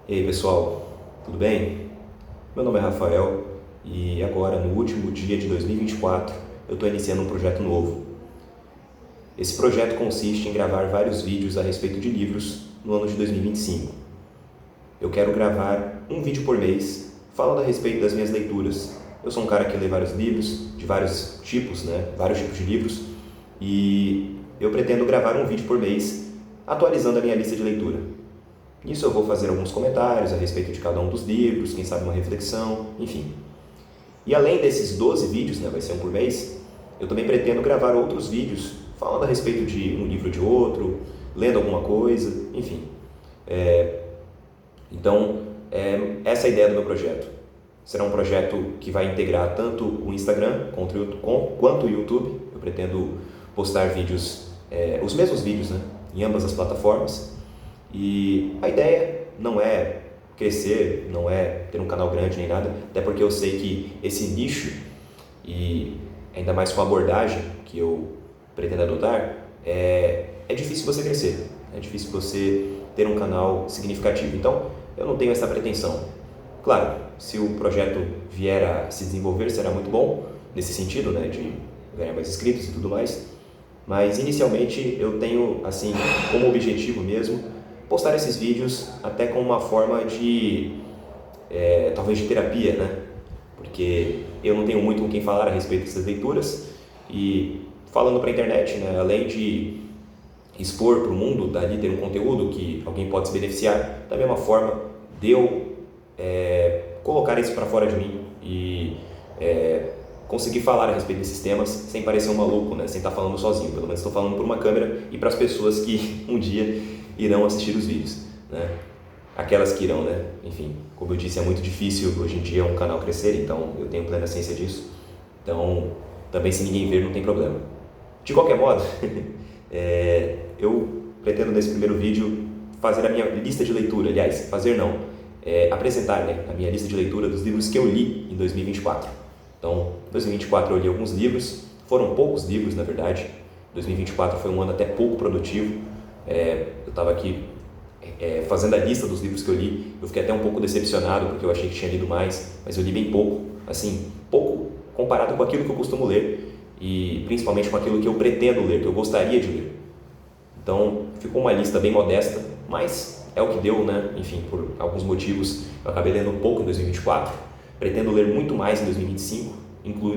E aí pessoal, tudo bem? Meu nome é Rafael e agora, no último dia de 2024, eu estou iniciando um projeto novo. Esse projeto consiste em gravar vários vídeos a respeito de livros no ano de 2025. Eu quero gravar um vídeo por mês falando a respeito das minhas leituras. Eu sou um cara que lê vários livros, de vários tipos, Vários tipos de livros, e eu pretendo gravar um vídeo por mês atualizando a minha lista de leitura. Nisso eu vou fazer alguns comentários a respeito de cada um dos livros, quem sabe uma reflexão, enfim. E além desses 12 vídeos, vai ser um por mês, eu também pretendo gravar outros vídeos falando a respeito de um livro de outro, lendo alguma coisa, enfim. Então, essa é a ideia do meu projeto. Será um projeto que vai integrar tanto o Instagram quanto o YouTube. Eu pretendo postar vídeos, os mesmos vídeos, em ambas as plataformas. E a ideia não é crescer, não é ter um canal grande nem nada, até porque eu sei que esse nicho, e ainda mais com a abordagem que eu pretendo adotar, é difícil você crescer, é difícil você ter um canal significativo. Então, eu não tenho essa pretensão. Claro, se o projeto vier a se desenvolver, será muito bom, nesse sentido, de ganhar mais inscritos e tudo mais, mas inicialmente eu tenho, assim, como objetivo mesmo, postar esses vídeos até com uma forma de, talvez de terapia, porque eu não tenho muito com quem falar a respeito dessas leituras, e falando para a internet, além de expor para o mundo, dali ter um conteúdo que alguém pode se beneficiar, da mesma forma de eu colocar isso para fora de mim e conseguir falar a respeito desses temas sem parecer um maluco, sem estar falando sozinho. Pelo menos estou falando por uma câmera e para as pessoas que um dia irão assistir os vídeos, Aquelas que irão, Enfim, como eu disse, é muito difícil hoje em dia um canal crescer, então eu tenho plena ciência disso. Então, também se ninguém ver, não tem problema. De qualquer modo, eu pretendo nesse primeiro vídeo fazer a minha lista de leitura, aliás, apresentar, a minha lista de leitura dos livros que eu li em 2024. Então, em 2024 eu li alguns livros, foram poucos livros na verdade. 2024 foi um ano até pouco produtivo. Eu estava aqui fazendo a lista dos livros que eu li, eu fiquei até um pouco decepcionado porque eu achei que tinha lido mais, mas eu li bem pouco, assim, pouco comparado com aquilo que eu costumo ler e principalmente com aquilo que eu pretendo ler, que eu gostaria de ler. Então, ficou uma lista bem modesta, mas é o que deu, Enfim, por alguns motivos, eu acabei lendo pouco em 2024, pretendo ler muito mais em 2025,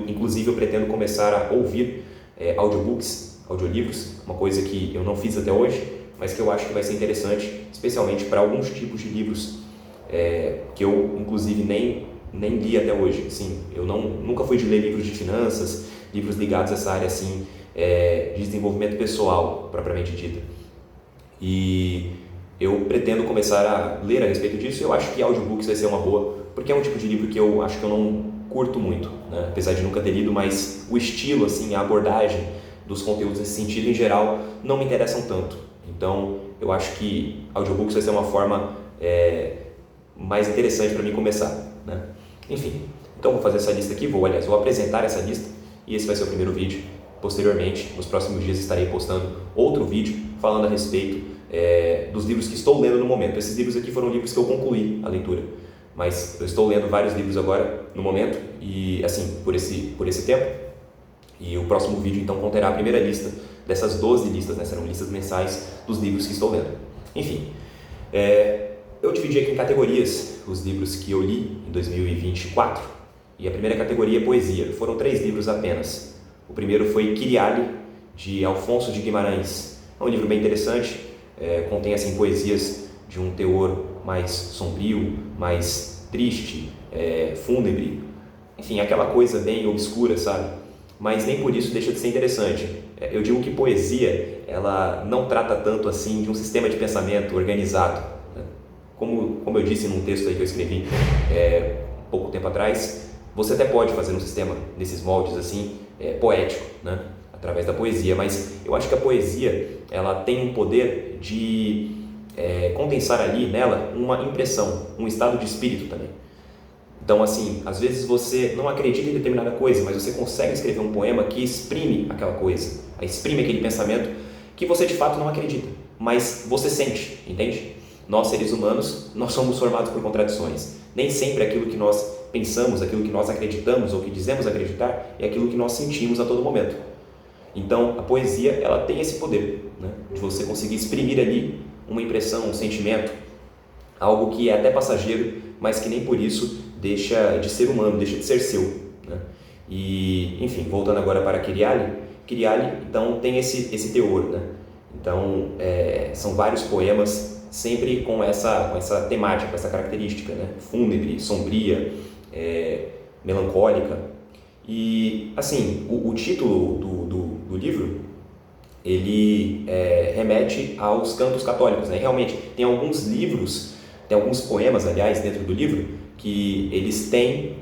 inclusive eu pretendo começar a ouvir audiolivros, uma coisa que eu não fiz até hoje, mas que eu acho que vai ser interessante, especialmente para alguns tipos de livros que eu, inclusive, nem li até hoje. Assim, eu nunca fui de ler livros de finanças, livros ligados a essa área assim, de desenvolvimento pessoal, propriamente dita. E eu pretendo começar a ler a respeito disso e eu acho que audiobooks vai ser uma boa, porque é um tipo de livro que eu acho que eu não curto muito, apesar de nunca ter lido, mas o estilo, assim, a abordagem dos conteúdos nesse sentido, em geral, não me interessam tanto. Então, eu acho que audiobooks vai ser uma forma mais interessante para mim começar, Enfim, então vou fazer essa lista aqui, vou apresentar essa lista e esse vai ser o primeiro vídeo. Posteriormente, nos próximos dias estarei postando outro vídeo falando a respeito dos livros que estou lendo no momento. Esses livros aqui foram livros que eu concluí a leitura, mas eu estou lendo vários livros agora, no momento, e assim, por esse tempo. E o próximo vídeo, então, conterá a primeira lista dessas 12 listas, serão listas mensais dos livros que estou lendo. Enfim, eu dividi aqui em categorias os livros que eu li em 2024, e a primeira categoria é poesia. Foram 3 livros apenas. O primeiro foi Kiriali, de Alfonso de Guimarães. É um livro bem interessante, contém assim, poesias de um teor mais sombrio, mais triste, fúnebre, enfim, aquela coisa bem obscura, sabe? Mas nem por isso deixa de ser interessante. Eu digo que poesia, ela não trata tanto assim de um sistema de pensamento organizado. Como eu disse num texto aí que eu escrevi pouco tempo atrás, você até pode fazer um sistema nesses moldes assim, poético, através da poesia, mas eu acho que a poesia, ela tem um poder de condensar ali nela uma impressão, um estado de espírito também. Então, assim, às vezes você não acredita em determinada coisa, mas você consegue escrever um poema que exprime aquela coisa, exprime aquele pensamento que você de fato não acredita, mas você sente, entende? nós seres humanos, nós somos formados por contradições. Nem sempre aquilo que nós pensamos, aquilo que nós acreditamos ou que dizemos acreditar é aquilo que nós sentimos a todo momento. Então, a poesia, ela tem esse poder, né, de você conseguir exprimir ali uma impressão, um sentimento, algo que é até passageiro, mas que nem por isso deixa de ser humano, deixa de ser seu, né? E, enfim, voltando agora para Kyriali, então, tem esse teor, né? Então, são vários poemas sempre com essa temática, com essa característica, né? Fúnebre, sombria, melancólica. E, assim, o título do livro, ele remete aos cantos católicos, né? Realmente, tem alguns livros, tem alguns poemas, aliás, dentro do livro, que eles têm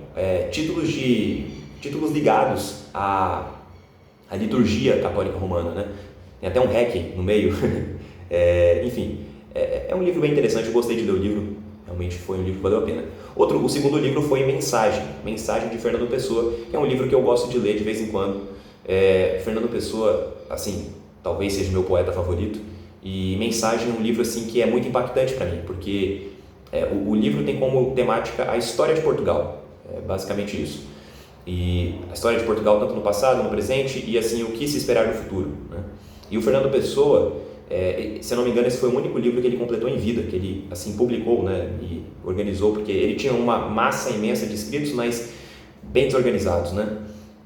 títulos ligados à liturgia católica romana, né? Tem até um REC no meio. Enfim, é um livro bem interessante, eu gostei de ler o livro, realmente foi um livro que valeu a pena. O segundo livro foi Mensagem de Fernando Pessoa, que é um livro que eu gosto de ler de vez em quando. Fernando Pessoa, assim, talvez seja meu poeta favorito, e Mensagem é um livro assim, que é muito impactante para mim, porque o livro tem como temática a história de Portugal, basicamente isso. E a história de Portugal tanto no passado, no presente e assim o que se esperar no futuro, né? E o Fernando Pessoa, se eu não me engano, esse foi o único livro que ele completou em vida, que ele assim publicou, né, e organizou, porque ele tinha uma massa imensa de escritos, mas bem desorganizados, né?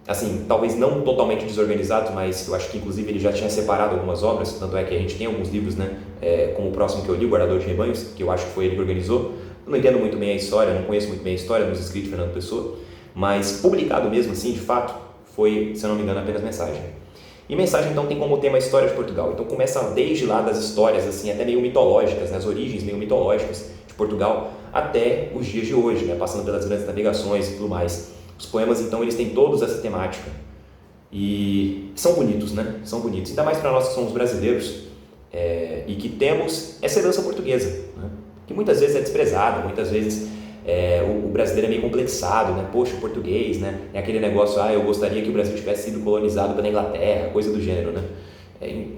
Assim, talvez não totalmente desorganizados, mas eu acho que inclusive ele já tinha separado algumas obras, tanto é que a gente tem alguns livros, né, como o próximo que eu li, Guardador de Rebanhos, que eu acho que foi ele que organizou. Eu não entendo muito bem a história, não conheço muito bem a história dos escritos de Fernando Pessoa, mas publicado mesmo assim, de fato, foi, se eu não me engano, apenas Mensagem. E Mensagem, então, tem como tema a história de Portugal. Então, começa desde lá das histórias, assim, até meio mitológicas, né, as origens meio mitológicas de Portugal, até os dias de hoje, né, passando pelas grandes navegações e tudo mais. Os poemas, então, eles têm todos essa temática. E são bonitos, né? São bonitos. Ainda mais para nós que somos brasileiros e que temos essa herança portuguesa, né, que muitas vezes é desprezada, muitas vezes o brasileiro é meio complexado, né? Poxa, o português, né? É aquele negócio, eu gostaria que o Brasil tivesse sido colonizado pela Inglaterra, coisa do gênero, né?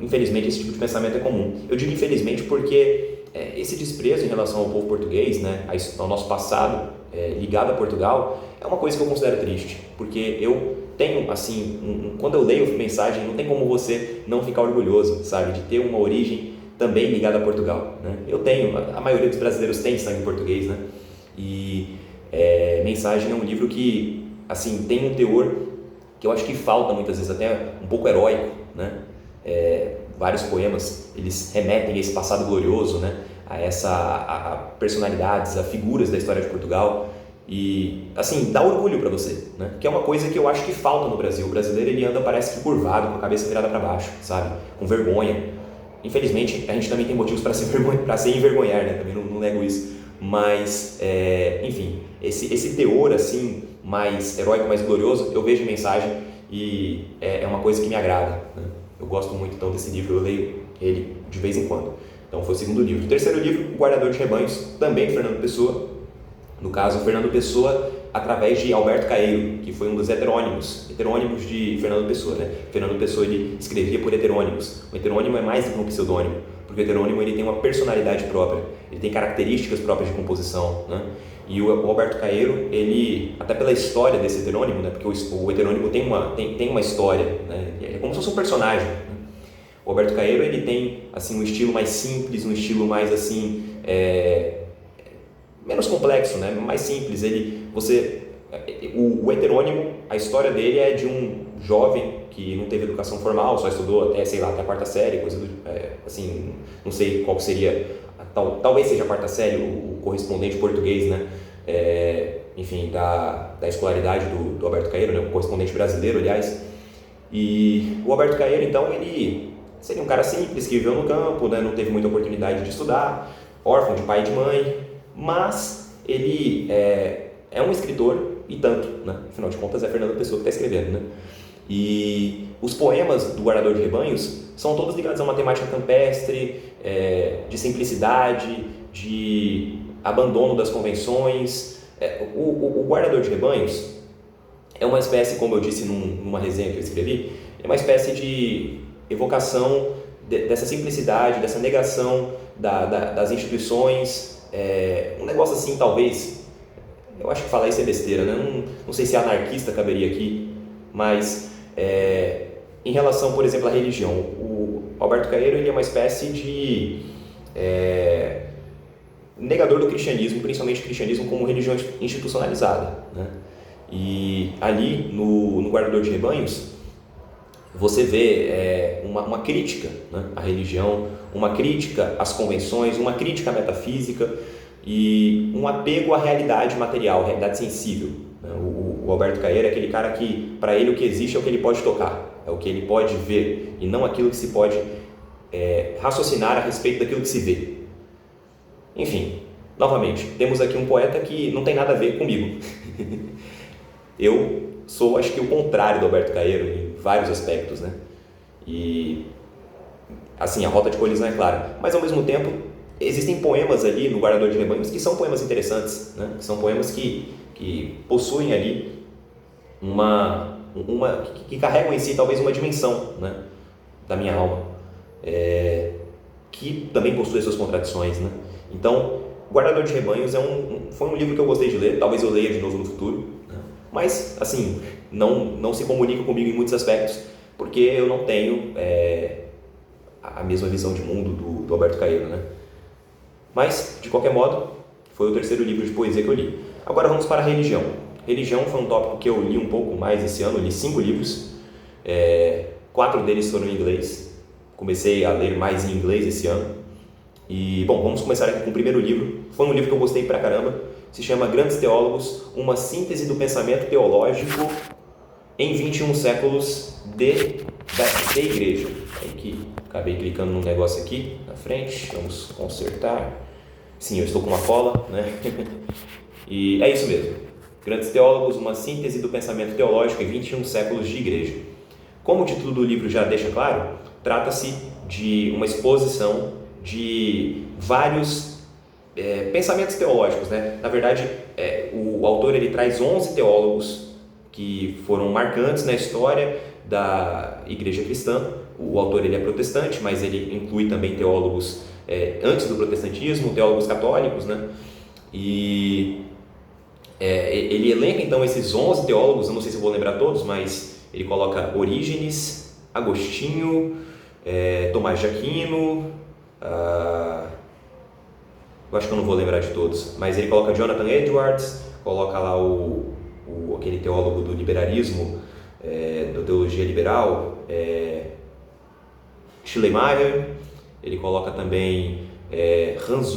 Infelizmente, esse tipo de pensamento é comum. Eu digo infelizmente porque esse desprezo em relação ao povo português, né? Ao nosso passado ligado a Portugal, é uma coisa que eu considero triste, porque eu tenho, assim, quando eu leio Mensagem, não tem como você não ficar orgulhoso, sabe? De ter uma origem também ligada a Portugal, né? Eu tenho, a maioria dos brasileiros tem sangue português, né? E Mensagem é um livro que, assim, tem um teor que eu acho que falta muitas vezes, até um pouco heróico, né? Vários poemas, eles remetem a esse passado glorioso, né? A personalidades, a figuras da história de Portugal, e, assim, dá orgulho para você, né? Que é uma coisa que eu acho que falta no Brasil. O brasileiro, ele anda, parece que curvado, com a cabeça virada para baixo, sabe? Com vergonha. Infelizmente, a gente também tem motivos para se envergonhar, né? Também não nego isso. Mas, enfim, esse teor assim, mais heróico, mais glorioso, eu vejo em Mensagem e é uma coisa que me agrada, né? Eu gosto muito então desse livro, eu leio ele de vez em quando. Então foi o segundo livro. O terceiro livro, O Guardador de Rebanhos, também de Fernando Pessoa. No caso, Fernando Pessoa através de Alberto Caeiro, que foi um dos heterônimos de Fernando Pessoa, né? Fernando Pessoa, ele escrevia por heterônimos. O heterônimo é mais do que um pseudônimo, porque o heterônimo, ele tem uma personalidade própria, ele tem características próprias de composição, né? E o Alberto Caeiro, ele, até pela história desse heterônimo, né? Porque o heterônimo tem uma história, né? É como se fosse um personagem, né? O Alberto Caeiro, ele tem, assim, um estilo mais simples, um estilo mais, assim, menos complexo, né? Mais simples. O heterônimo, a história dele é de um jovem que não teve educação formal, só estudou até, sei lá, até a quarta série, coisa assim, não sei qual seria, talvez seja a quarta série, o correspondente português, né? Enfim, da escolaridade do Alberto Caeiro, né? O correspondente brasileiro, aliás. E o Alberto Caeiro, então, ele seria um cara simples, que viveu no campo, né? Não teve muita oportunidade de estudar, órfão de pai e de mãe, mas ele é um escritor e tanto, né? Afinal de contas, é Fernando Pessoa que está escrevendo, né? E os poemas do Guardador de Rebanhos são todos ligados a uma temática campestre, de simplicidade, de abandono das convenções. O Guardador de Rebanhos é uma espécie, como eu disse numa resenha que eu escrevi, é uma espécie de evocação dessa simplicidade, dessa negação das instituições, um negócio assim, talvez, eu acho que falar isso é besteira, né? Não sei se anarquista caberia aqui, mas em relação, por exemplo, à religião, o Alberto Caeiro ele é uma espécie de negador do cristianismo, principalmente o cristianismo como religião institucionalizada, né? E ali no Guardador de Rebanhos você vê uma crítica, né, à religião, uma crítica às convenções, uma crítica à metafísica e um apego à realidade material, à realidade sensível, né? O Alberto Caeiro é aquele cara que, para ele, o que existe é o que ele pode tocar, é o que ele pode ver e não aquilo que se pode raciocinar a respeito daquilo que se vê. Enfim, novamente, temos aqui um poeta que não tem nada a ver comigo. Eu sou, acho que, o contrário do Alberto Caeiro em vários aspectos, né? E, assim, a rota de colisão é clara. Mas, ao mesmo tempo, existem poemas ali no Guardador de Rebanhos que são poemas interessantes, né? Que são poemas que possuem ali que carregam em si talvez uma dimensão, né, da minha alma, que também possui suas contradições, né? Então, Guardador de Rebanhos foi um livro que eu gostei de ler, talvez eu leia de novo no futuro, né? Mas, assim, não se comunica comigo em muitos aspectos, porque eu não tenho a mesma visão de mundo do Alberto Caeiro, né? Mas, de qualquer modo, foi o terceiro livro de poesia que eu li. Agora vamos para a religião. Religião foi um tópico que eu li um pouco mais esse ano, eu li 5 livros, 4 deles foram em inglês, comecei a ler mais em inglês esse ano. E, bom, vamos começar aqui com o primeiro livro. Foi um livro que eu gostei pra caramba, se chama Grandes Teólogos, uma síntese do pensamento teológico em 21 séculos da igreja. Acabei clicando num negócio aqui na frente, vamos consertar. Sim, eu estou com uma cola, né? E é isso mesmo. Grandes Teólogos, uma síntese do pensamento teológico em 21 séculos de igreja. Como o título do livro já deixa claro, trata-se de uma exposição de vários pensamentos teológicos, né? Na verdade, o autor ele traz 11 teólogos que foram marcantes na história da igreja cristã. O autor ele é protestante, mas ele inclui também teólogos antes do protestantismo, teólogos católicos, né? E ele elenca então esses 11 teólogos, eu não sei se eu vou lembrar todos, mas ele coloca Orígenes, Agostinho, Tomás de Aquino, eu acho que eu não vou lembrar de todos, mas ele coloca Jonathan Edwards, coloca lá aquele teólogo do liberalismo, da teologia liberal, Schleiermacher. Ele coloca também Hans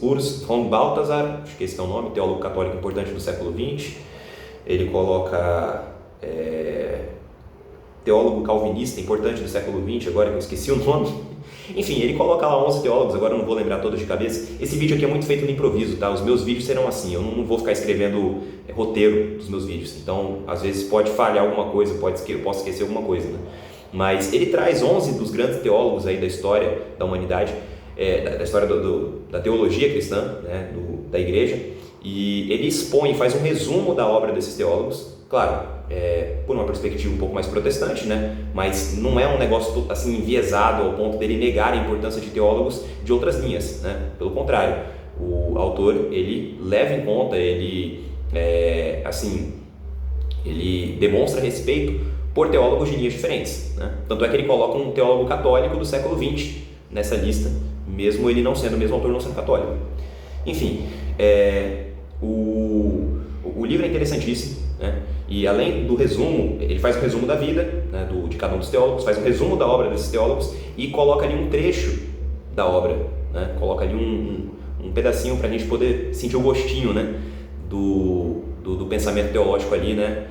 Urs von Balthasar, acho que esse é o nome, teólogo católico importante do século XX. Ele coloca teólogo calvinista importante do século XX, agora que eu esqueci o nome. Enfim, ele coloca lá 11 teólogos, agora eu não vou lembrar todos de cabeça. Esse vídeo aqui é muito feito no improviso, tá? Os meus vídeos serão assim, eu não vou ficar escrevendo roteiro dos meus vídeos. Então, às vezes pode falhar alguma coisa, eu posso esquecer alguma coisa, né? Mas ele traz 11 dos grandes teólogos aí da história da humanidade, da história da teologia cristã, né? Da igreja, e ele expõe, faz um resumo da obra desses teólogos, claro, por uma perspectiva um pouco mais protestante, né? Mas não é um negócio assim enviesado ao ponto dele negar a importância de teólogos de outras linhas, né? Pelo contrário, o autor ele leva em conta, ele demonstra respeito por teólogos de linhas diferentes, né? Tanto é que ele coloca um teólogo católico do século XX nessa lista, mesmo ele não sendo, mesmo autor não sendo católico. Enfim, o livro é interessantíssimo, né? E além do resumo, ele faz um resumo da vida, né, de cada um dos teólogos, faz um resumo da obra desses teólogos e coloca ali um trecho da obra, né? Coloca ali um pedacinho para a gente poder sentir o gostinho, né, do pensamento teológico ali, né,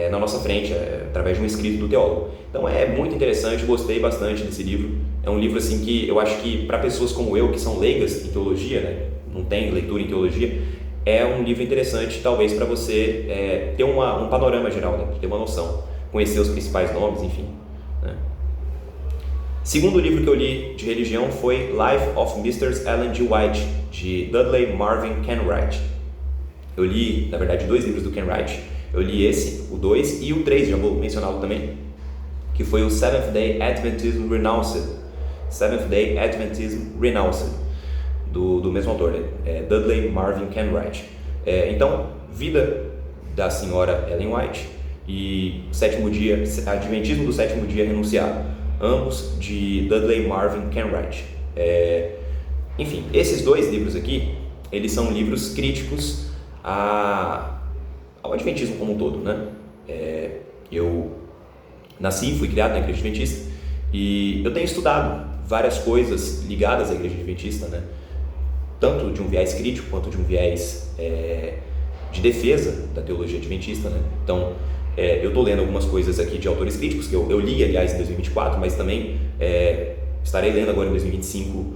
na nossa frente, através de um escrito do teólogo. Então é muito interessante, gostei bastante desse livro. É um livro assim que eu acho que para pessoas como eu, que são leigas em teologia, né, não tem leitura em teologia, é um livro interessante, talvez, para você ter um panorama geral, né? Ter uma noção, conhecer os principais nomes, enfim, né? Segundo livro que eu li de religião foi Life of Mr. Ellen G. White, de Dudley Marvin Kenwright. Eu li, na verdade, 2 livros do Kenwright. Eu li esse, o 2 e o 3, já vou mencioná-lo também, que foi o Seventh Day Adventism Renounced, Seventh-day Adventism Renounced, do mesmo autor, né? Dudley Marvin Kenwright. Então, Vida da Senhora Ellen White e Sétimo Dia, Adventismo do Sétimo Dia Renunciado, ambos de Dudley Marvin Kenwright. Enfim, esses dois livros aqui, eles são livros críticos ao Adventismo como um todo, né? Eu nasci, fui criado na Igreja Adventista e eu tenho estudado várias coisas ligadas à Igreja Adventista, né? Tanto de um viés crítico quanto de um viés de defesa da teologia adventista, né? Então, eu estou lendo algumas coisas aqui de autores críticos, que eu li, aliás, em 2024, mas também estarei lendo agora em 2025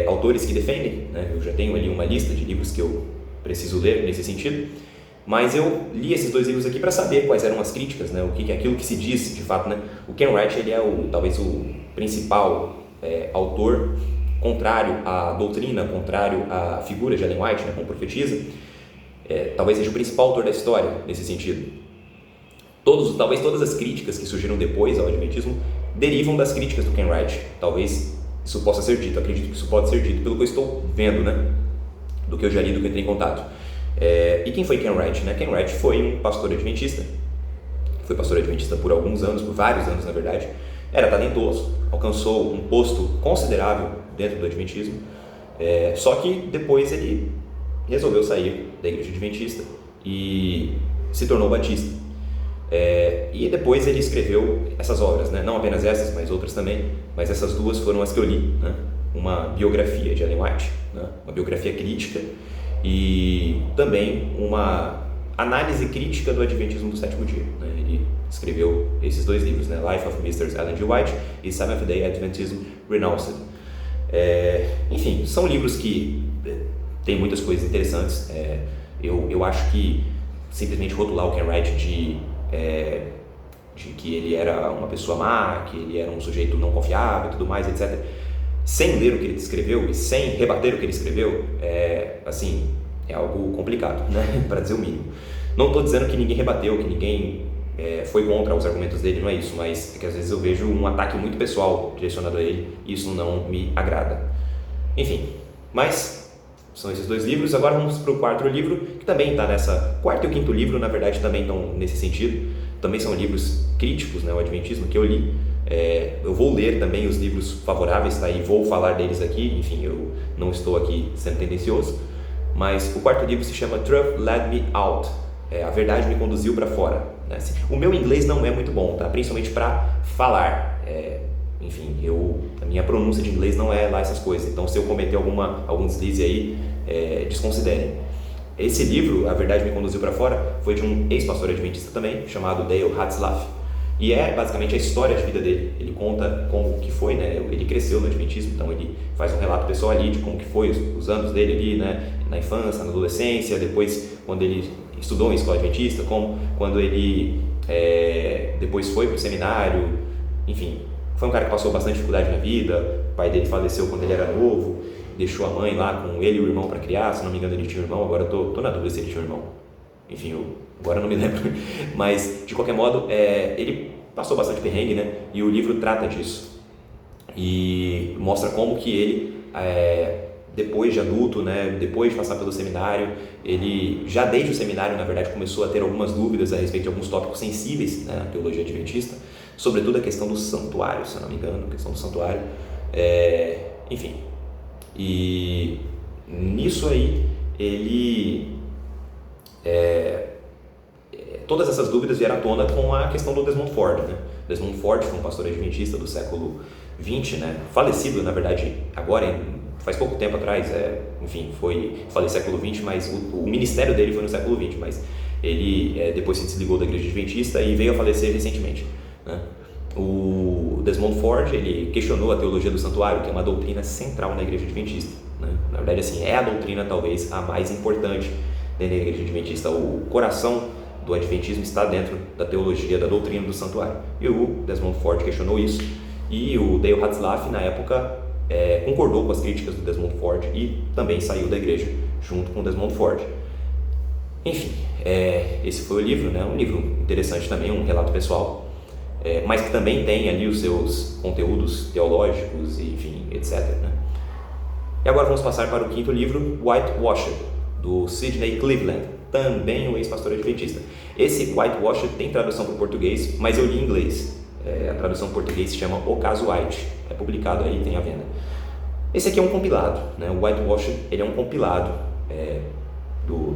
autores que defendem, né? Eu já tenho ali uma lista de livros que eu preciso ler nesse sentido, mas eu li esses dois livros aqui para saber quais eram as críticas, né? O que é aquilo que se diz de fato, né? O Kenwright, ele é talvez o principal autor contrário à doutrina, contrário à figura de Ellen White, né, como profetisa. Talvez seja o principal autor da história nesse sentido. Talvez todas as críticas que surgiram depois ao Adventismo derivam das críticas do Kenwright. Talvez isso possa ser dito, acredito que isso pode ser dito pelo que eu estou vendo, né, do que eu já li, do que eu entrei em contato. E quem foi Kenwright? Né? Kenwright foi um pastor adventista, foi pastor adventista por alguns anos, por vários anos na verdade, era talentoso, alcançou um posto considerável dentro do Adventismo, só que depois ele resolveu sair da Igreja Adventista e se tornou batista. E depois ele escreveu essas obras, né? Não apenas essas, mas outras também, mas essas duas foram as que eu li, né? Uma biografia de Ellen White, né? Uma biografia crítica, e também uma análise crítica do Adventismo do Sétimo Dia, né? Ele escreveu esses dois livros, né? Life of Mr. Ellen G. White e Seventh-day Adventism Renounced. Enfim, são livros que têm muitas coisas interessantes. Eu acho que simplesmente rotular o Kenwright de que ele era uma pessoa má, que ele era um sujeito não confiável e tudo mais, etc., sem ler o que ele escreveu e sem rebater o que ele escreveu, é algo complicado, né? Para dizer o mínimo. Não estou dizendo que ninguém rebateu, que ninguém foi contra os argumentos dele, não é isso, mas é que às vezes eu vejo um ataque muito pessoal direcionado a ele e isso não me agrada. Enfim, mas são esses dois livros. Agora vamos para o quarto livro, que também está nessa... Quarto e o quinto livro, na verdade, também estão nesse sentido. Também são livros críticos, né, ao Adventismo, que eu li. Eu vou ler também os livros favoráveis, tá? E vou falar deles aqui. Enfim, eu não estou aqui sendo tendencioso. Mas o quarto livro se chama Truth Led Me Out. A verdade me conduziu para fora, né? Assim, o meu inglês não é muito bom, tá? Principalmente para falar. Enfim, a minha pronúncia de inglês não é lá essas coisas. Então, se eu cometer algum deslize aí, desconsiderem. Esse livro, A Verdade Me Conduziu para Fora, foi de um ex-pastor adventista também, chamado Dale Hatzlaff. E é basicamente a história de vida dele. Ele conta como que foi, né? Ele cresceu no Adventismo, então ele faz um relato pessoal ali de como que foi os anos dele ali, né? Na infância, na adolescência, depois quando ele estudou em escola adventista, quando ele depois foi para o seminário. Enfim, foi um cara que passou bastante dificuldade na vida. O pai dele faleceu quando ele era novo, deixou a mãe lá com ele e o irmão para criar. Se não me engano, ele tinha um irmão, agora eu tô na dúvida se ele tinha um irmão. Enfim, agora eu não me lembro, mas de qualquer modo, ele passou bastante perrengue, né? E o livro trata disso e mostra como que ele, depois de adulto, né? Depois de passar pelo seminário, ele já desde o seminário, na verdade, começou a ter algumas dúvidas a respeito de alguns tópicos sensíveis, né, na teologia adventista, sobretudo a questão do santuário, se eu não me engano, a questão do santuário, enfim, e nisso aí ele todas essas dúvidas vieram à tona com a questão do Desmond Ford, né? Desmond Ford foi um pastor adventista do século XX, né? Falecido, na verdade, agora, faz pouco tempo atrás, enfim, falei século XX, mas o ministério dele foi no século XX, mas ele depois se desligou da igreja adventista e veio a falecer recentemente, né? O Desmond Ford, ele questionou a teologia do santuário, que é uma doutrina central na igreja adventista, né? Na verdade, assim, é a doutrina talvez a mais importante dentro da igreja adventista. O coração do adventismo está dentro da teologia, da doutrina do santuário. E o Desmond Ford questionou isso, e o Dale Hatzlaff, na época, concordou com as críticas do Desmond Ford e também saiu da igreja junto com o Desmond Ford. Enfim, esse foi o livro, né? Um livro interessante também, um relato pessoal. mas que também tem ali os seus conteúdos teológicos, enfim, etc., né? E agora vamos passar para o quinto livro, Whitewashed, do Sidney Cleveland, também um ex-pastor adventista. Esse Whitewashed tem tradução para o português, mas eu li em inglês. A tradução em português se chama O Caso White, é publicado aí, tem à venda. Esse aqui é um compilado, né? O Whitewashed, ele é um compilado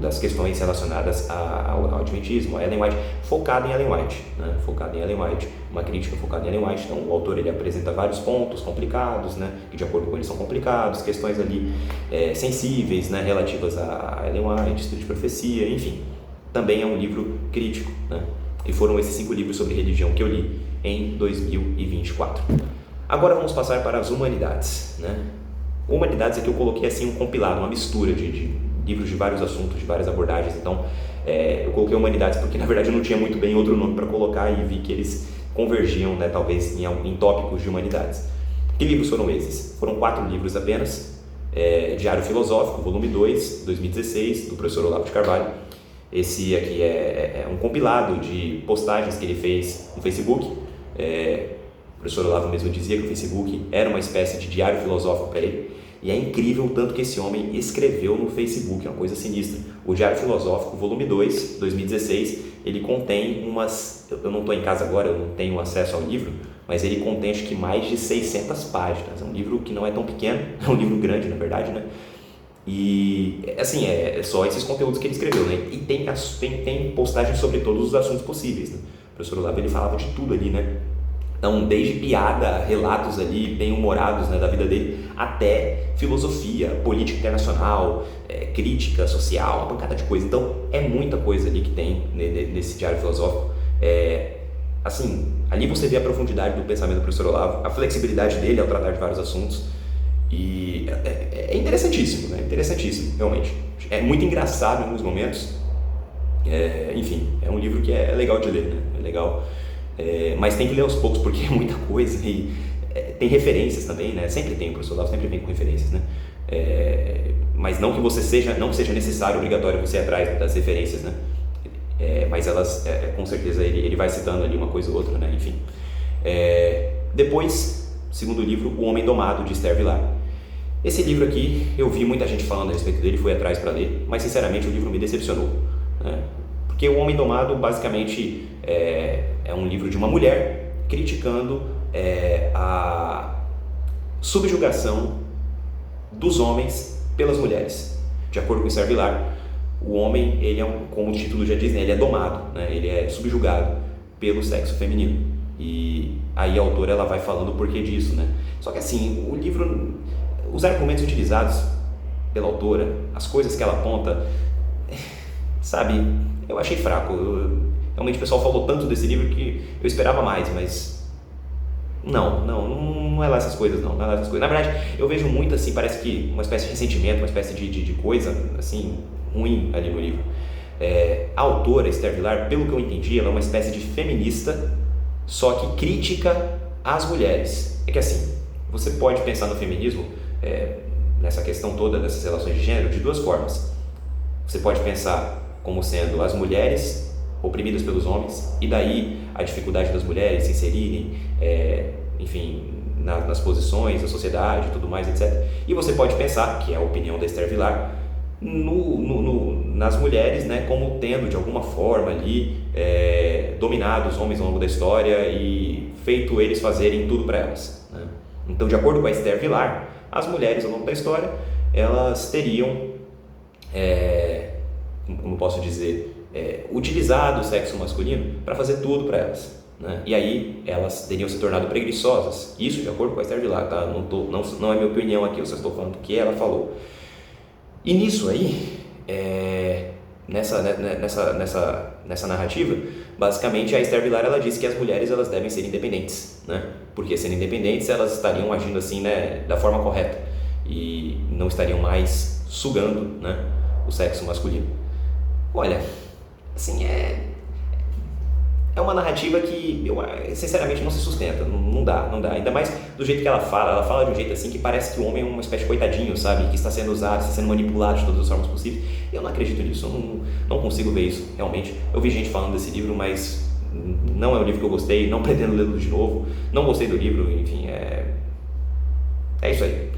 das questões relacionadas ao adventismo, a Ellen White, focado em Ellen White, né? Focado em Ellen White, uma crítica focada em Ellen White. Então o autor ele apresenta vários pontos complicados, né? Que de acordo com ele são complicados, questões ali sensíveis, né? Relativas a Ellen White, estudo de profecia, enfim. Também é um livro crítico, né? E foram esses 5 livros sobre religião que eu li em 2024. Agora vamos passar para as humanidades, né? Humanidades aqui eu coloquei assim um compilado, uma mistura de livros de vários assuntos, de várias abordagens. Então eu coloquei humanidades porque na verdade eu não tinha muito bem outro nome para colocar e vi que eles convergiam, né, talvez em tópicos de humanidades. Que livros foram esses? Foram 4 livros apenas. Diário Filosófico, volume 2, 2016, do professor Olavo de Carvalho. Esse aqui é um compilado de postagens que ele fez no Facebook. O professor Olavo mesmo dizia que o Facebook era uma espécie de diário filosófico para ele. E é incrível o tanto que esse homem escreveu no Facebook, é uma coisa sinistra. O Diário Filosófico, volume 2, 2016, ele contém eu não estou em casa agora, eu não tenho acesso ao livro, mas ele contém acho que mais de 600 páginas. É um livro que não é tão pequeno, é um livro grande na verdade, né? E assim, é só esses conteúdos que ele escreveu, né? E tem postagens sobre todos os assuntos possíveis, né? O professor Olavo, ele falava de tudo ali, né? Então, desde piada, relatos ali bem-humorados, né, da vida dele, até filosofia, política internacional, crítica social, uma pancada de coisa. Então, é muita coisa ali que tem nesse diário filosófico. Assim, ali você vê a profundidade do pensamento do professor Olavo, a flexibilidade dele ao tratar de vários assuntos. E é interessantíssimo, né? Interessantíssimo, realmente. É muito engraçado em alguns momentos. Enfim, é um livro que é legal de ler, né? É legal. Mas tem que ler aos poucos porque é muita coisa e tem referências também, né? Sempre tem, o professor Olavo sempre vem com referências, né? Mas não que não seja necessário, obrigatório você ir atrás das referências, né? Mas elas, com certeza, ele vai citando ali uma coisa ou outra, né? Enfim. Depois, segundo livro, O Homem Domado, de Esther Vilar. Esse livro aqui, eu vi muita gente falando a respeito dele, fui atrás para ler, mas sinceramente o livro me decepcionou, né? Porque O Homem Domado, basicamente, é um livro de uma mulher criticando a subjugação dos homens pelas mulheres. De acordo com Esther Vilar, o homem, ele como o título já diz, né, ele é domado, né, ele é subjugado pelo sexo feminino. E aí a autora ela vai falando o porquê disso, né? Só que assim, o livro, os argumentos utilizados pela autora, as coisas que ela aponta, sabe, eu achei fraco. Realmente o pessoal falou tanto desse livro que eu esperava mais, mas não é lá essas coisas, não é lá essas coisas. Na verdade, eu vejo muito assim, parece que uma espécie de ressentimento, uma espécie de coisa assim, ruim ali no livro. A autora, Esther Vilar, pelo que eu entendi, ela é uma espécie de feminista, só que crítica às mulheres. É que assim, você pode pensar no feminismo, nessa questão toda dessas relações de gênero, de duas formas. Você pode pensar como sendo as mulheres oprimidas pelos homens, e daí a dificuldade das mulheres se inserirem, enfim, nas posições da sociedade e tudo mais, etc. E você pode pensar, que é a opinião da Esther Vilar, nas mulheres, né, como tendo de alguma forma ali dominado os homens ao longo da história e feito eles fazerem tudo para elas, né? Então, de acordo com a Esther Vilar, as mulheres ao longo da história, elas teriam, como posso dizer, utilizado o sexo masculino para fazer tudo para elas, né? E aí elas teriam se tornado preguiçosas. Isso de acordo com a Esther Vilar, tá? Não é minha opinião aqui, eu só estou falando o que ela falou. E nisso aí, nessa narrativa, basicamente a Esther Vilar ela diz que as mulheres elas devem ser independentes, né? Porque sendo independentes elas estariam agindo assim, né, da forma correta e não estariam mais sugando, né, o sexo masculino. Olha, assim, é uma narrativa que eu sinceramente não se sustenta, não dá, ainda mais do jeito que ela fala de um jeito assim que parece que o homem é uma espécie de coitadinho, sabe, que está sendo usado, está sendo manipulado de todas as formas possíveis. Eu não acredito nisso, eu não consigo ver isso realmente. Eu vi gente falando desse livro, mas não é um livro que eu gostei, não pretendo lê-lo de novo, não gostei do livro, enfim, é isso aí.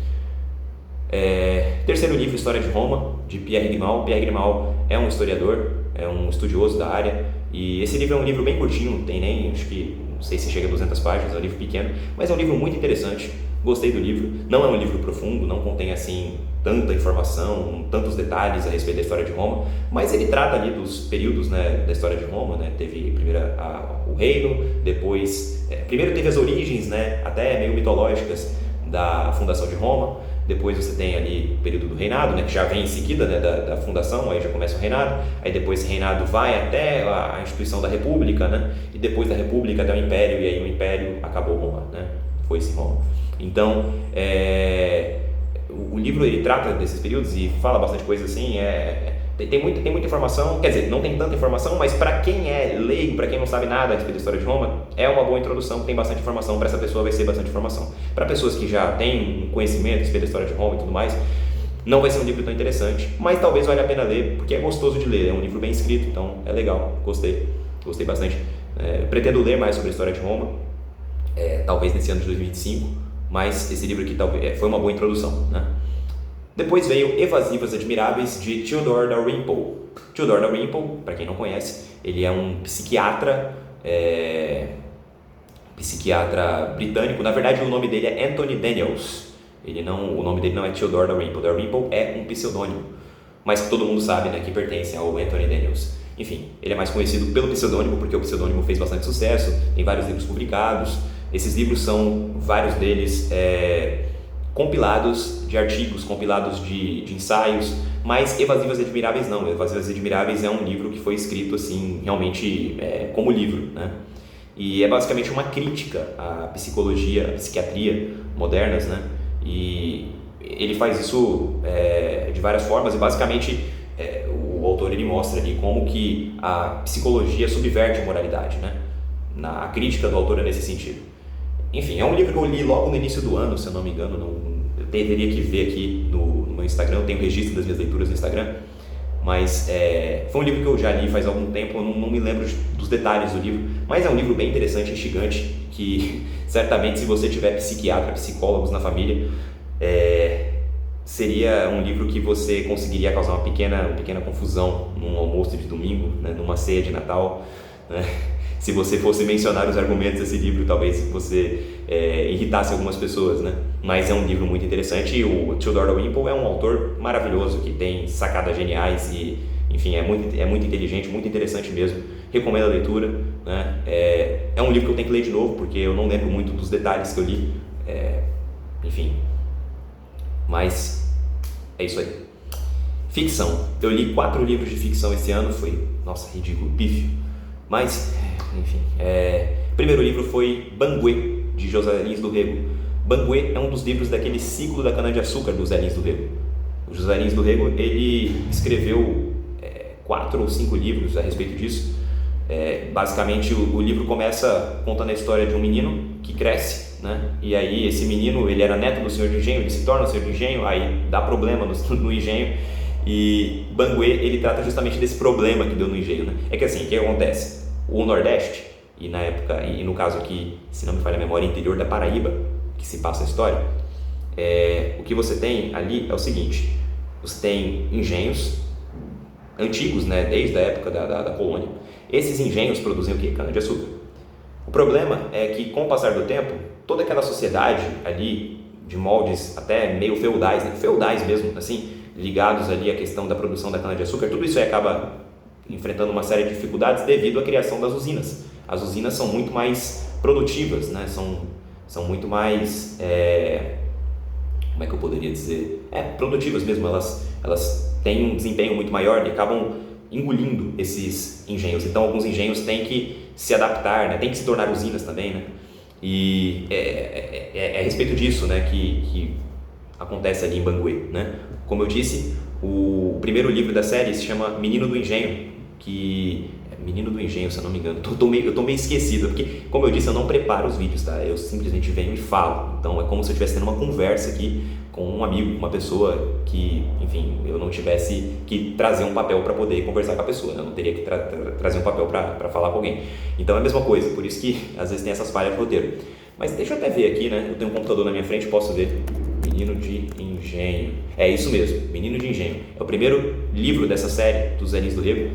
Terceiro livro, História de Roma, de Pierre Grimald. Pierre Grimald é um historiador, é um estudioso da área, e esse livro é um livro bem curtinho, não tem nem, acho que, não sei se chega a 200 páginas, é um livro pequeno, mas é um livro muito interessante, gostei do livro. Não é um livro profundo, não contém assim tanta informação, tantos detalhes a respeito da história de Roma, mas ele trata ali dos períodos, né, da história de Roma, né? Teve primeiro o reino, depois, primeiro teve as origens, né, até meio mitológicas da fundação de Roma. Depois você tem ali o período do reinado, né, que já vem em seguida, né, da fundação, aí já começa o reinado, aí depois esse reinado vai até a instituição da república, né, e depois da república até o império, e aí o império acabou Roma, né, foi-se Roma. Então, o livro ele trata desses períodos e fala bastante coisa assim, tem muita informação, quer dizer, não tem tanta informação, mas para quem é leigo, para quem não sabe nada a respeito da história de Roma, é uma boa introdução, tem bastante informação, para essa pessoa vai ser bastante informação. Para pessoas que já têm um conhecimento a respeito da história de Roma e tudo mais, não vai ser um livro tão interessante, mas talvez valha a pena ler, porque é gostoso de ler, é um livro bem escrito, então é legal, gostei bastante. Pretendo ler mais sobre a história de Roma, talvez nesse ano de 2025, mas esse livro aqui talvez foi uma boa introdução, né? Depois veio Evasivas Admiráveis, de Theodore Dalrymple. Theodore Dalrymple, para quem não conhece, ele é um psiquiatra britânico. Na verdade, o nome dele é Anthony Daniels. O nome dele não é Theodore Dalrymple. Dalrymple é um pseudônimo, mas que todo mundo sabe, né, que pertence ao Anthony Daniels. Enfim, ele é mais conhecido pelo pseudônimo, porque o pseudônimo fez bastante sucesso, tem vários livros publicados. Esses livros são, vários deles, compilados de artigos, compilados de ensaios, mas Evasivas Admiráveis não. Evasivas Admiráveis é um livro que foi escrito assim, realmente como livro, né? E é basicamente uma crítica à psicologia, à psiquiatria modernas, né? E ele faz isso de várias formas, e basicamente o autor ele mostra ali como que a psicologia subverte a moralidade, né? A crítica do autor é nesse sentido. Enfim, é um livro que eu li logo no início do ano, se eu não me engano. Eu teria que ver aqui no meu Instagram, eu tenho registro das minhas leituras no Instagram, mas foi um livro que eu já li faz algum tempo, eu não me lembro dos detalhes do livro, mas é um livro bem interessante, instigante, que certamente, se você tiver psiquiatra, psicólogos na família, seria um livro que você conseguiria causar uma pequena confusão num almoço de domingo, né, numa ceia de Natal, né? Se você fosse mencionar os argumentos desse livro, talvez você irritasse algumas pessoas, né? Mas é um livro muito interessante, e o Theodore Dalrymple é um autor maravilhoso, que tem sacadas geniais e, enfim, é muito inteligente, muito interessante mesmo. Recomendo a leitura, né? É um livro que eu tenho que ler de novo, porque eu não lembro muito dos detalhes que eu li, enfim, mas é isso aí. Ficção. Eu li 4 livros de ficção esse ano, foi, nossa, ridículo, pífio, mas... enfim, o primeiro livro foi Banguê, de José Lins do Rego. Banguê é um dos livros daquele ciclo da cana-de-açúcar do José Lins do Rego. O José Lins do Rego, ele escreveu 4 ou 5 livros a respeito disso. Basicamente, o livro começa contando a história de um menino que cresce, né? E aí esse menino, ele era neto do senhor de engenho, ele se torna o senhor de engenho, aí dá problema no engenho. E Banguê, ele trata justamente desse problema que deu no engenho, né? É que assim, o que acontece? O Nordeste, e na época, e no caso aqui, se não me falha a memória, interior da Paraíba, que se passa a história, o que você tem ali é o seguinte: você tem engenhos antigos, né, desde a época da colônia. Esses engenhos produzem o quê? Cana-de-açúcar. O problema é que, com o passar do tempo, toda aquela sociedade ali, de moldes até meio feudais, né, feudais mesmo, assim, ligados ali à questão da produção da cana-de-açúcar, tudo isso aí acaba enfrentando uma série de dificuldades devido à criação das usinas. As usinas são muito mais produtivas, né? São muito mais, como é que eu poderia dizer? Produtivas mesmo, elas têm um desempenho muito maior e acabam engolindo esses engenhos. Então, alguns engenhos têm que se adaptar, né? Têm que se tornar usinas também, né? E é a respeito disso, né, que acontece ali em Banguê, né? Como eu disse, o primeiro livro da série se chama Menino do Engenho, Menino do Engenho, se eu não me engano. Eu tô meio esquecido, porque, como eu disse, eu não preparo os vídeos, tá? Eu simplesmente venho e falo. Então é como se eu estivesse tendo uma conversa aqui com um amigo, uma pessoa que, enfim, eu não tivesse que trazer um papel para poder conversar com a pessoa, né? Eu não teria que trazer um papel para falar com alguém. Então é a mesma coisa, por isso que às vezes tem essas falhas de roteiro. Mas deixa eu até ver aqui, né? Eu tenho um computador na minha frente, posso ver. Menino de Engenho. É isso mesmo, Menino de Engenho. É o primeiro livro dessa série, dos Zé Lins do Rego,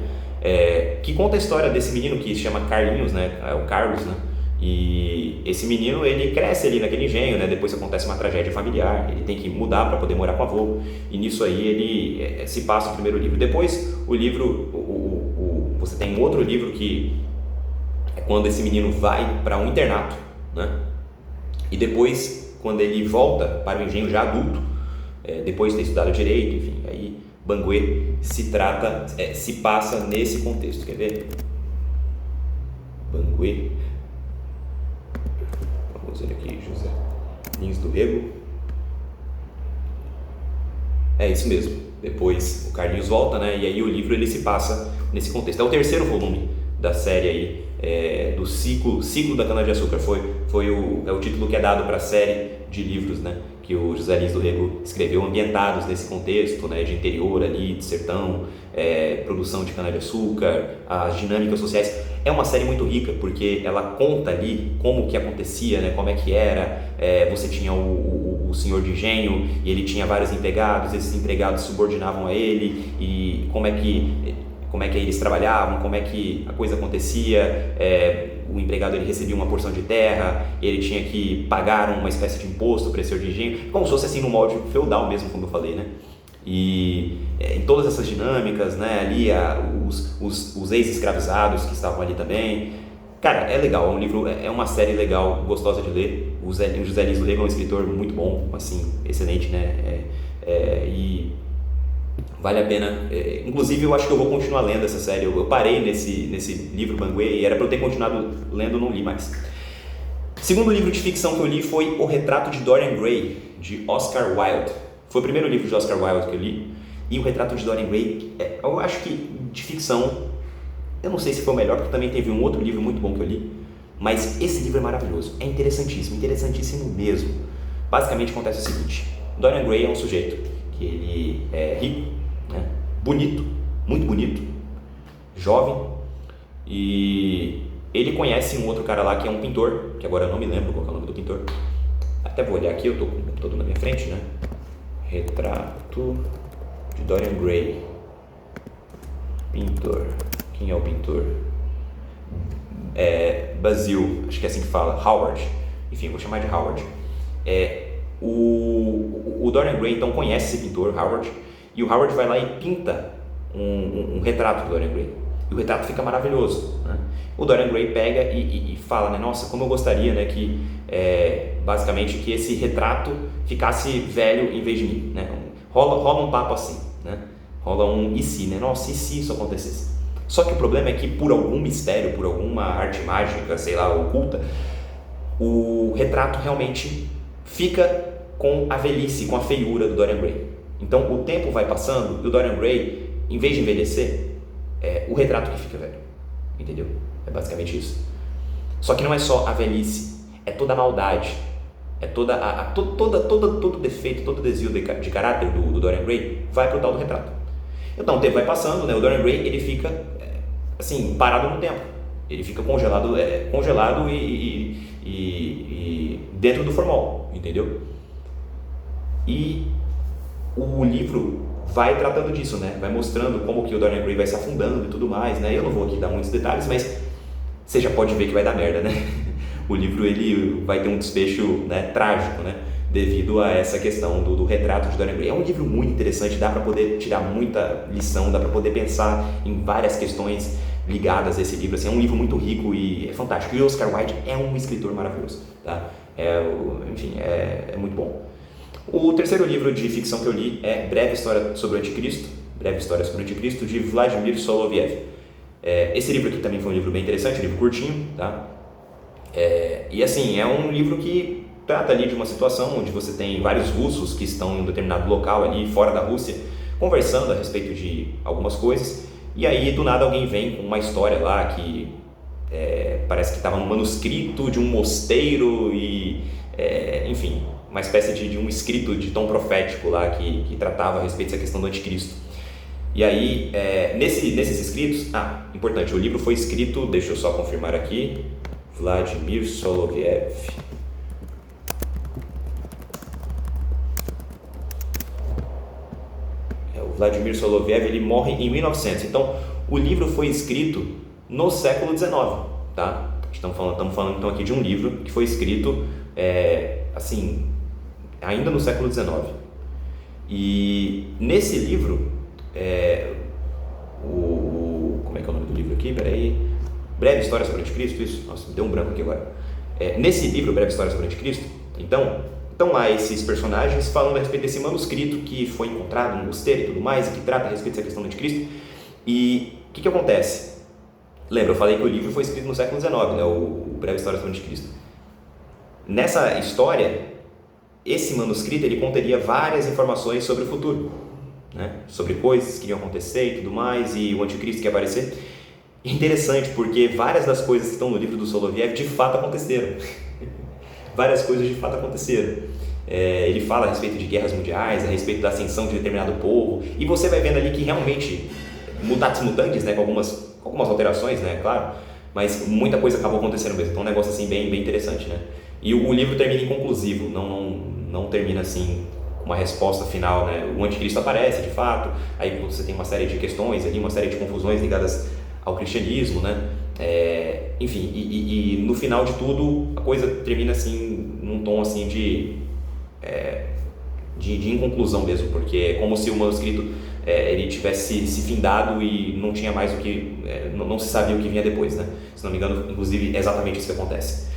que conta a história desse menino que se chama Carlinhos, né? É o Carlos, né? E esse menino, ele cresce ali naquele engenho, né? Depois acontece uma tragédia familiar, ele tem que mudar para poder morar com o avô, e nisso aí ele se passa o primeiro livro. Depois o livro, você tem um outro livro que é quando esse menino vai para um internato, né? E depois, quando ele volta para o engenho já adulto, depois de ter estudado direito, enfim, aí Banguê se passa nesse contexto. Quer ver? Banguê. Vamos ver aqui, José Lins do Rego. É isso mesmo. Depois o Carlinhos volta, né? E aí o livro ele se passa nesse contexto. É o terceiro volume da série aí, do ciclo da cana-de-açúcar. É o título que é dado para a série de livros, né? Que o José Lins do Rego escreveu, ambientados nesse contexto, né? De interior ali, de sertão, produção de cana-de-açúcar, as dinâmicas sociais. É uma série muito rica, porque ela conta ali como que acontecia, né? Como é que era. Você tinha o senhor de engenho e ele tinha vários empregados, esses empregados subordinavam a ele, e como é que eles trabalhavam, como é que a coisa acontecia. O empregado ele recebia uma porção de terra, ele tinha que pagar uma espécie de imposto para esse senhor de engenho, como se fosse assim no molde feudal mesmo, como eu falei, né? E em todas essas dinâmicas, né, ali os ex-escravizados que estavam ali também. Cara, é legal, é um livro, é uma série legal, gostosa de ler. O José Lins do Rego é um escritor muito bom, assim, excelente, né? E vale a pena. Inclusive, eu acho que eu vou continuar lendo essa série. Eu parei nesse livro Banguê, e era para eu ter continuado lendo, não li mais. Segundo livro de ficção que eu li foi O Retrato de Dorian Gray, de Oscar Wilde. Foi o primeiro livro de Oscar Wilde que eu li. E O Retrato de Dorian Gray, eu acho que de ficção, eu não sei se foi o melhor, porque também teve um outro livro muito bom que eu li, mas esse livro é maravilhoso, é interessantíssimo mesmo. Basicamente acontece o seguinte: Dorian Gray é um sujeito que ele é rico, né? Bonito, muito bonito, jovem, e ele conhece um outro cara lá que é um pintor, que agora eu não me lembro qual é o nome do pintor. Até vou olhar aqui, eu tô com o computador na minha frente, né? Retrato de Dorian Gray. Pintor. Quem é o pintor? Basil, acho que é assim que fala. Howard. Enfim, vou chamar de Howard. O Dorian Gray então conhece esse pintor, Howard, e o Howard vai lá e pinta um retrato do Dorian Gray. E o retrato fica maravilhoso, né? O Dorian Gray pega e fala, né? Nossa, como eu gostaria, né, que basicamente que esse retrato ficasse velho em vez de mim, né? Rola um papo assim, né? Rola um e se, né? Nossa, e se isso acontecesse? Só que o problema é que por algum mistério, por alguma arte mágica, sei lá, oculta, o retrato realmente fica com a velhice, com a feiura do Dorian Gray. Então o tempo vai passando e o Dorian Gray, em vez de envelhecer, o retrato que fica velho, entendeu? É basicamente isso. Só que não é só a velhice, é toda a maldade, é todo defeito, todo desvio de caráter do Dorian Gray vai pro tal do retrato. Então o tempo vai passando, né? O Dorian Gray ele fica assim, parado no tempo, ele fica congelado e dentro do formol, entendeu? E o livro vai tratando disso, né? Vai mostrando como que o Dorian Gray vai se afundando e tudo mais, né? Eu não vou aqui dar muitos detalhes, mas você já pode ver que vai dar merda, né? O livro ele vai ter um desfecho, né, trágico, né? Devido a essa questão do retrato de Dorian Gray. É um livro muito interessante, dá para poder tirar muita lição, dá para poder pensar em várias questões ligadas a esse livro. Assim, é um livro muito rico e é fantástico. E o Oscar Wilde é um escritor maravilhoso, tá? Enfim, é muito bom. O terceiro livro de ficção que eu li é Breve História sobre o Anticristo, de Vladimir Soloviev. Esse livro aqui também foi um livro bem interessante, um livro curtinho, tá? E assim, é um livro que trata ali de uma situação onde você tem vários russos que estão em um determinado local ali fora da Rússia, conversando a respeito de algumas coisas, e aí do nada alguém vem com uma história lá que parece que estava no manuscrito de um mosteiro e enfim, uma espécie de um escrito de tom profético lá que tratava a respeito dessa questão do anticristo. E aí, nesses escritos, importante, o livro foi escrito, deixa eu só confirmar aqui, Vladimir Soloviev. O Vladimir Soloviev, ele morre em 1900, então o livro foi escrito no século XIX, tá? Estamos falando então aqui de um livro que foi escrito, ainda no século XIX. E nesse livro, como é que é o nome do livro aqui? Peraí. Breve História sobre o Anticristo, isso? Nossa, me deu um branco aqui agora. Nesse livro, Breve História sobre o Anticristo, então, estão lá esses personagens falando a respeito desse manuscrito que foi encontrado no mosteiro e tudo mais, e que trata a respeito dessa questão do Anticristo. E o que acontece? Lembra, eu falei que o livro foi escrito no século XIX, né? O Breve História sobre o Anticristo. Nessa história, esse manuscrito ele conteria várias informações sobre o futuro, né? Sobre coisas que iriam acontecer e tudo mais, e o anticristo que ia aparecer. Interessante, porque várias das coisas que estão no livro do Soloviev de fato aconteceram. Várias coisas de fato aconteceram. Ele fala a respeito de guerras mundiais, a respeito da ascensão de determinado povo, e você vai vendo ali que realmente, mutatis mutandis, né, com algumas alterações, né, claro, mas muita coisa acabou acontecendo mesmo. Então é um negócio assim bem interessante, né? E o livro termina inconclusivo, não termina assim com uma resposta final, né? O anticristo aparece de fato, aí você tem uma série de questões ali, uma série de confusões ligadas ao cristianismo, né? Enfim, e no final de tudo a coisa termina assim num tom assim de inconclusão mesmo, porque é como se o manuscrito ele tivesse se findado e não tinha mais o que, não se sabia o que vinha depois, né? Se não me engano, inclusive é exatamente isso que acontece.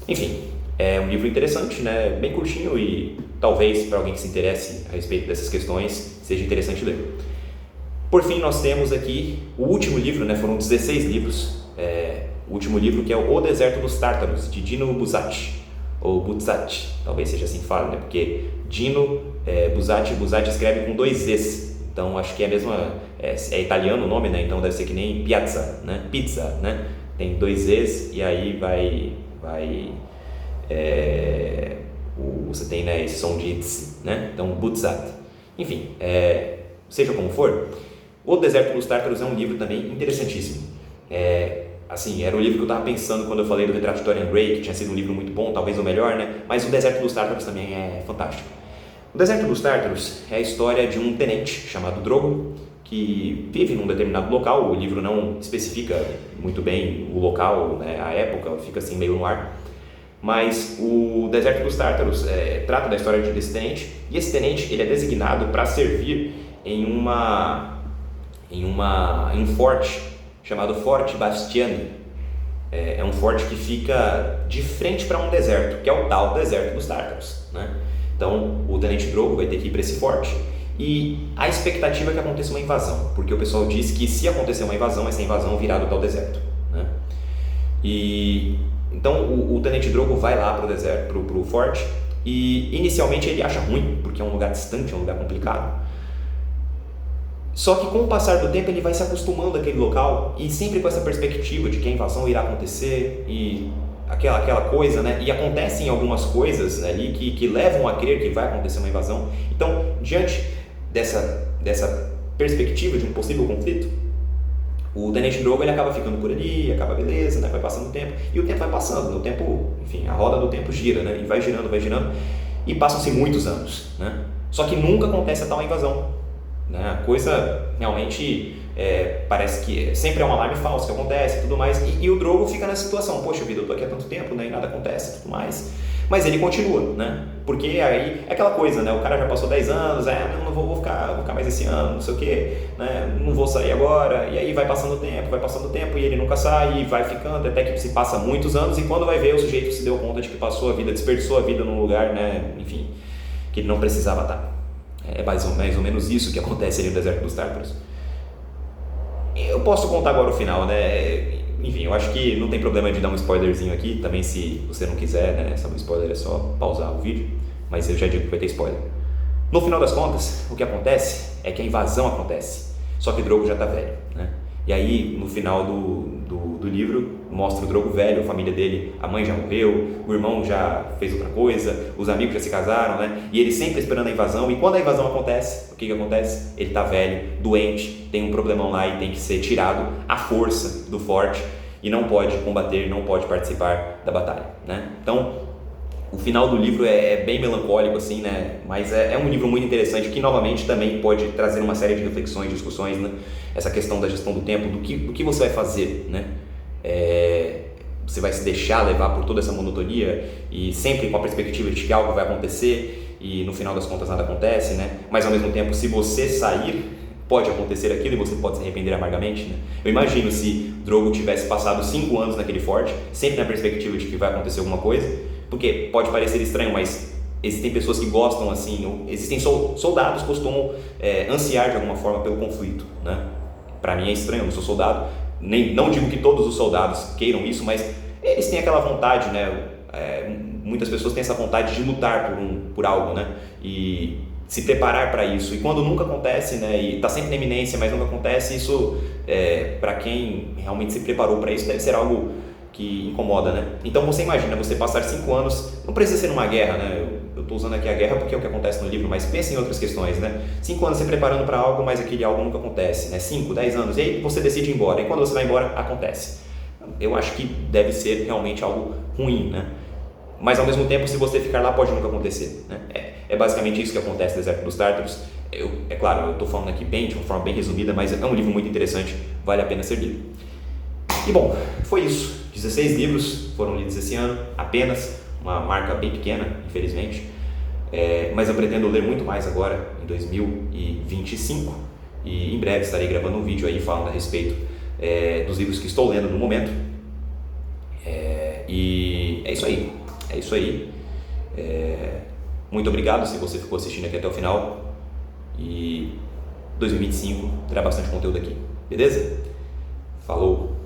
Enfim, é um livro interessante, né? Bem curtinho e talvez para alguém que se interesse a respeito dessas questões seja interessante ler. Por fim, nós temos aqui o último livro, né? Foram 16 livros. O último livro, que é O Deserto dos Tártaros, de Dino Buzzati, ou Buzzati, talvez seja assim que fala, né? Porque Dino Buzzati escreve com 2 Z's, então acho que é a mesma, é italiano o nome, né? Então deve ser que nem piazza, né? Pizza, né? Tem 2 Z's e aí você tem, né, esse som de tz, né? Então Buzzati. Enfim, seja como for, O Deserto dos Tártaros é um livro também interessantíssimo. Era o livro que eu estava pensando quando eu falei do Retrato de Dorian Gray, que tinha sido um livro muito bom, talvez o melhor, né? Mas O Deserto dos Tártaros também é fantástico. O Deserto dos Tártaros é a história de um tenente chamado Drogo, que vive num determinado local. O livro não especifica muito bem o local, né, a época, fica assim meio no ar. Mas o Deserto dos Tártaros trata da história desse tenente, e esse tenente ele é designado para servir em um forte chamado Forte Bastiani. É um forte que fica de frente para um deserto, que é o tal Deserto dos Tártaros, né? Então o tenente Drogo vai ter que ir para esse forte, e a expectativa é que aconteça uma invasão, porque o pessoal diz que se acontecer uma invasão, essa invasão virá do tal deserto, né? E então o tenente Drogo vai lá para o deserto, para o forte, e inicialmente ele acha ruim, porque é um lugar distante, é um lugar complicado. Só que com o passar do tempo ele vai se acostumando àquele local, e sempre com essa perspectiva de que a invasão irá acontecer e aquela coisa, né? E acontecem algumas coisas ali que levam a crer que vai acontecer uma invasão. Então, diante dessa perspectiva de um possível conflito, o tenente Drogo ele acaba ficando por ali, acaba beleza, né? Vai passando o tempo, e o tempo vai passando, o tempo, enfim, a roda do tempo gira, né? E vai girando, e passam-se muitos anos, né? Só que nunca acontece a tal invasão, né? A coisa realmente parece que sempre é um alarme falso que acontece e tudo mais, e o Drogo fica nessa situação, poxa vida, eu tô aqui há tanto tempo, né, e nada acontece e tudo mais, mas ele continua, né, porque aí é aquela coisa, né, o cara já passou 10 anos, não vou ficar mais esse ano, não sei o que, né, não vou sair agora, e aí vai passando o tempo, e ele nunca sai, e vai ficando, até que se passa muitos anos, e quando vai ver, o sujeito se deu conta de que passou a vida, desperdiçou a vida num lugar, né, enfim, que ele não precisava estar. É mais ou menos isso que acontece ali no Deserto dos Tártaros. Eu posso contar agora o final, né? Enfim, eu acho que não tem problema de dar um spoilerzinho aqui, também se você não quiser, né? Se é um spoiler é só pausar o vídeo, mas eu já digo que vai ter spoiler. No final das contas, o que acontece é que a invasão acontece, só que Drogo já tá velho, né? E aí, no final do livro, mostra o Drogo velho, a família dele, a mãe já morreu, o irmão já fez outra coisa, os amigos já se casaram, né? E ele sempre esperando a invasão, e quando a invasão acontece, o que acontece? Ele tá velho, doente, tem um problemão lá e tem que ser tirado à força do forte e não pode combater, não pode participar da batalha, né? Então, o final do livro é bem melancólico, assim, né? Mas é um livro muito interessante que, novamente, também pode trazer uma série de reflexões, discussões, né? Essa questão da gestão do tempo, do que você vai fazer, né? Você vai se deixar levar por toda essa monotonia e sempre com a perspectiva de que algo vai acontecer e, no final das contas, nada acontece, né? Mas, ao mesmo tempo, se você sair, pode acontecer aquilo e você pode se arrepender amargamente, né? Eu imagino se Drogo tivesse passado 5 anos naquele forte, sempre na perspectiva de que vai acontecer alguma coisa, porque pode parecer estranho, mas existem pessoas que gostam assim, existem soldados que costumam ansiar de alguma forma pelo conflito, né? Para mim é estranho, eu não sou soldado, não digo que todos os soldados queiram isso, mas eles têm aquela vontade, né? Muitas pessoas têm essa vontade de lutar por algo, né? E se preparar para isso, e quando nunca acontece, né? E está sempre na iminência, mas nunca acontece, isso para quem realmente se preparou para isso deve ser algo que incomoda, né? Então você imagina, você passar 5 anos, não precisa ser numa guerra, né? Eu estou usando aqui a guerra porque é o que acontece no livro, mas pense em outras questões, né? 5 anos se preparando para algo, mas aquele algo nunca acontece, né? 5, 10 anos, e aí você decide ir embora, e quando você vai embora, acontece. Eu acho que deve ser realmente algo ruim, né? Mas ao mesmo tempo, se você ficar lá, pode nunca acontecer, né? É basicamente isso que acontece no Deserto dos Tártaros. É claro, eu estou falando aqui de uma forma bem resumida, mas é um livro muito interessante, vale a pena ser lido. E bom, foi isso. 16 livros foram lidos esse ano, apenas, uma marca bem pequena, infelizmente, mas eu pretendo ler muito mais agora, em 2025, e em breve estarei gravando um vídeo aí falando a respeito dos livros que estou lendo no momento, e é isso aí, muito obrigado se você ficou assistindo aqui até o final, e 2025 terá bastante conteúdo aqui, beleza? Falou!